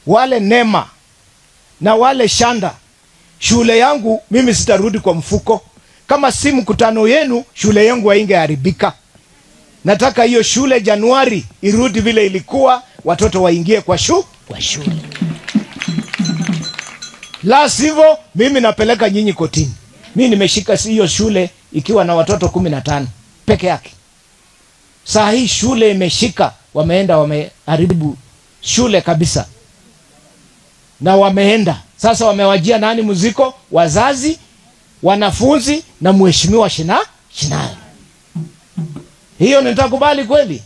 wale NEMA na wale Shanda, shule yangu mimi sitarudi kwa mfuko. Kama si mkutano yenu, shule yangu haingeharibika. Nataka hiyo shule Januari irudi vile ilikuwa, watoto waingie kwa shule. La sivyo mimi napeleka nyinyi kotini. Mimi nimeshika hiyo shule ikiwa na watoto 15 peke yake. Saa hii shule imeshika, wameenda wameharibu shule kabisa. Na wameenda. Sasa wamewajia nani muziko? Wazazi, wanafunzi na mheshimiwa Shinyalu. Hiyo nitakubali kweli?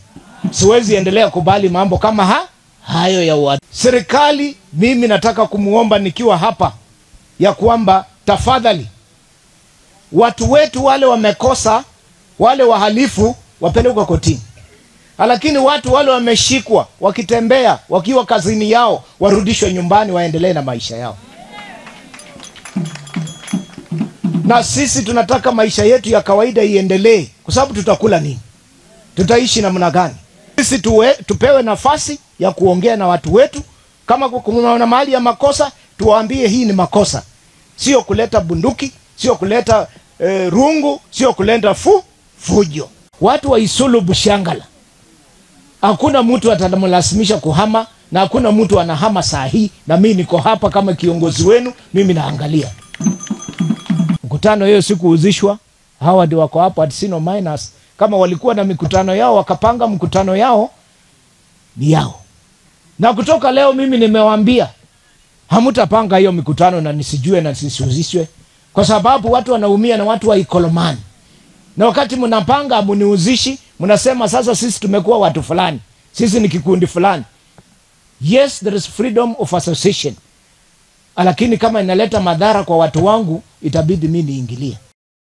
Siwezi endelea kubali mambo kama hayo ya watu. Serikali, mimi nataka kumuomba nikiwa hapa ya kwamba tafadhali watu wetu wale wamekosa, wale wahalifu wapelekwe kotini. Lakini watu wale wameshikwa wakitembea wakiwa kazini yao warudishwe nyumbani waendelee na maisha yao. Na sisi tunataka maisha yetu ya kawaida iendelee, kwa sababu tutakula nini? Tutaishi namna gani? Sisi tupewe nafasi ya kuongea na watu wetu. Kama kuna mahali ya makosa, tuwaambie hii ni makosa. Sio kuleta bunduki, sio kuleta rungu, sio kuleta fujo. Watu wa Isulu Bushangala, hakuna mtu atamlazimisha kuhama, na hakuna mtu anahama saa hii, na mimi niko hapa kama kiongozi wenu, mimi naangalia. Mkutano hiyo sikuuzishwa. Hawa ndio wako hapa at Sino Miners. Kama walikuwa na mikutano yao wakapanga mkutano yao, ni yao. Na kutoka leo mimi nimewaambia hamutapanga hiyo mikutano na nisijue na nisihusishwe, kwa sababu watu wanaumia na watu wa Ikolomani. Na wakati mnapanga muniuzishi, mnasema sasa sisi tumekuwa watu fulani, sisi ni kikundi fulani. Yes, there is freedom of association. Lakini kama inaleta madhara kwa watu wangu, itabidi mimi niingilie.